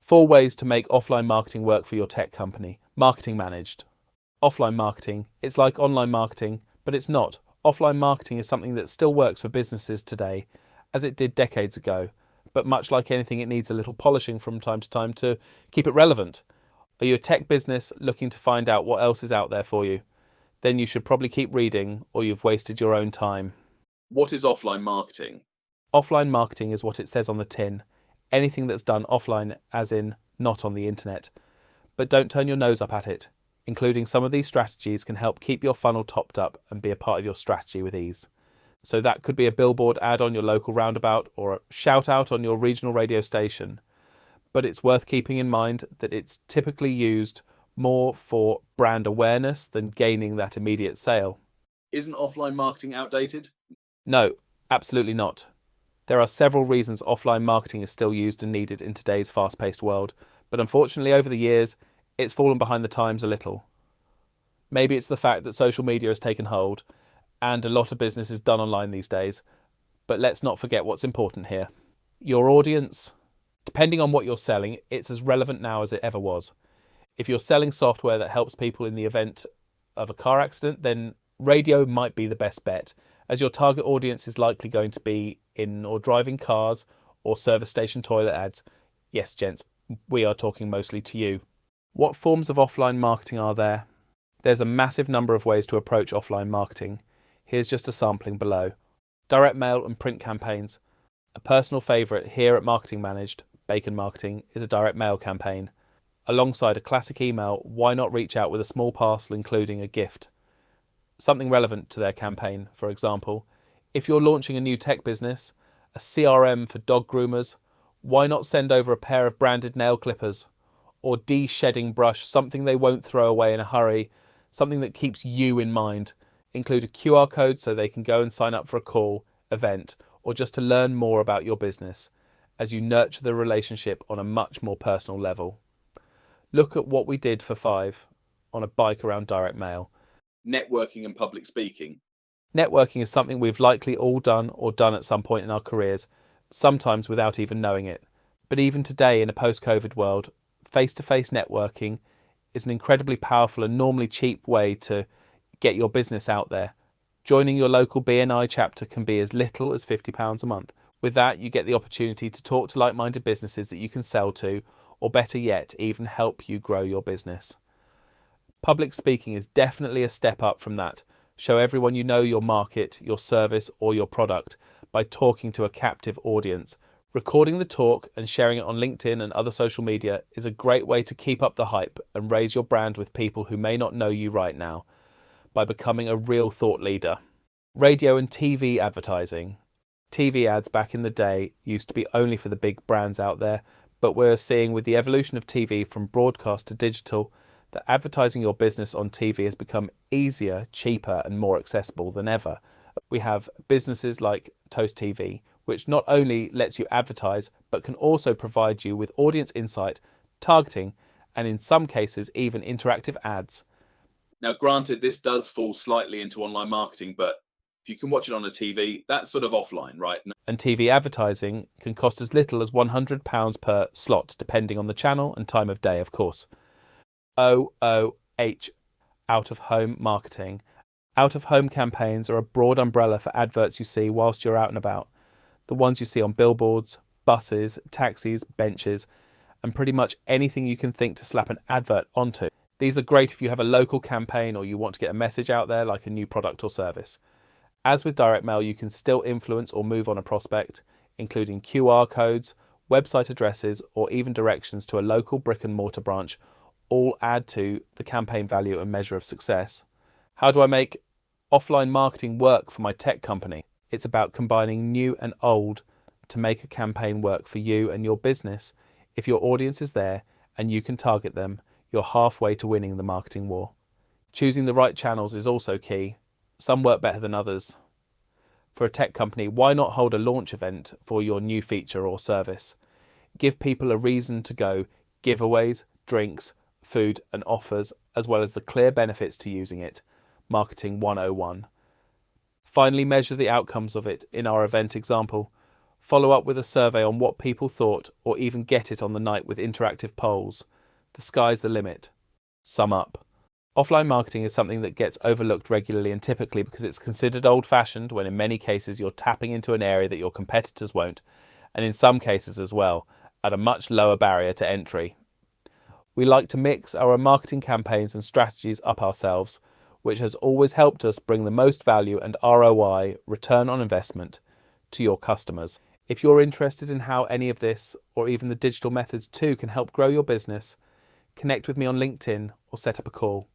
4 ways to make offline marketing work for your tech company. Marketing managed. Offline marketing, it's like online marketing, but it's not. Offline marketing is something that still works for businesses today, as it did decades ago. But much like anything, it needs a little polishing from time to time to keep it relevant. Are you a tech business looking to find out what else is out there for you? Then you should probably keep reading, or you've wasted your own time. What is offline marketing? Offline marketing is what it says on the tin. Anything that's done offline, as in not on the internet. But don't turn your nose up at it. Including some of these strategies can help keep your funnel topped up and be a part of your strategy with ease. So that could be a billboard ad on your local roundabout or a shout out on your regional radio station. But it's worth keeping in mind that it's typically used more for brand awareness than gaining that immediate sale. Isn't offline marketing outdated? No, absolutely not. There are several reasons offline marketing is still used and needed in today's fast-paced world, but unfortunately over the years, it's fallen behind the times a little. Maybe it's the fact that social media has taken hold, and a lot of business is done online these days, but let's not forget what's important here. Your audience, depending on what you're selling, it's as relevant now as it ever was. If you're selling software that helps people in the event of a car accident, then radio might be the best bet, as your target audience is likely going to be in or driving cars or service station toilet ads. Yes, gents, we are talking mostly to you. What forms of offline marketing are there? There's a massive number of ways to approach offline marketing. Here's just a sampling below. Direct mail and print campaigns. A personal favourite here at Marketing Managed, Bacon Marketing, is a direct mail campaign. Alongside a classic email, why not reach out with a small parcel including a gift? Something relevant to their campaign, for example. If you're launching a new tech business, a CRM for dog groomers, why not send over a pair of branded nail clippers? Or de-shedding brush, something they won't throw away in a hurry, something that keeps you in mind. Include a QR code so they can go and sign up for a call, event, or just to learn more about your business as you nurture the relationship on a much more personal level. Look at what we did for 5 on a bike around direct mail. Networking and public speaking. Networking is something we've likely all done or done at some point in our careers, sometimes without even knowing it. But even today in a post-COVID world, face-to-face networking is an incredibly powerful and normally cheap way to get your business out there. Joining your local BNI chapter can be as little as £50 a month. With that, you get the opportunity to talk to like-minded businesses that you can sell to, or better yet, even help you grow your business. Public speaking is definitely a step up from that. Show everyone you know your market, your service, or your product by talking to a captive audience. Recording the talk and sharing it on LinkedIn and other social media is a great way to keep up the hype and raise your brand with people who may not know you right now by becoming a real thought leader. Radio and TV advertising. TV ads back in the day used to be only for the big brands out there, but we're seeing with the evolution of TV from broadcast to digital that advertising your business on TV has become easier, cheaper and more accessible than ever. We have businesses like Toast TV, which not only lets you advertise, but can also provide you with audience insight, targeting, and in some cases, even interactive ads. Now, granted, this does fall slightly into online marketing, but if you can watch it on a TV, that's sort of offline, right? And TV advertising can cost as little as £100 per slot, depending on the channel and time of day, of course. OOH, out-of-home marketing. Out-of-home campaigns are a broad umbrella for adverts you see whilst you're out and about. The ones you see on billboards, buses, taxis, benches, and pretty much anything you can think to slap an advert onto. These are great if you have a local campaign or you want to get a message out there like a new product or service. As with direct mail, you can still influence or move on a prospect, including QR codes, website addresses, or even directions to a local brick and mortar branch, all add to the campaign value and measure of success. How do I make offline marketing work for my tech company? It's about combining new and old to make a campaign work for you and your business. If your audience is there and you can target them, you're halfway to winning the marketing war. Choosing the right channels is also key. Some work better than others. For a tech company, why not hold a launch event for your new feature or service? Give people a reason to go, giveaways, drinks, food and offers, as well as the clear benefits to using it. Marketing 101. Finally, measure the outcomes of it in our event example. follow up with a survey on what people thought, or even get it on the night with interactive polls. The sky's the limit. Sum up. Offline marketing is something that gets overlooked regularly and typically because it's considered old-fashioned, when in many cases you're tapping into an area that your competitors won't, and in some cases as well, at a much lower barrier to entry. We like to mix our marketing campaigns and strategies up ourselves, which has always helped us bring the most value and ROI, return on investment, to your customers. If you're interested in how any of this, or even the digital methods too, can help grow your business, connect with me on LinkedIn or set up a call.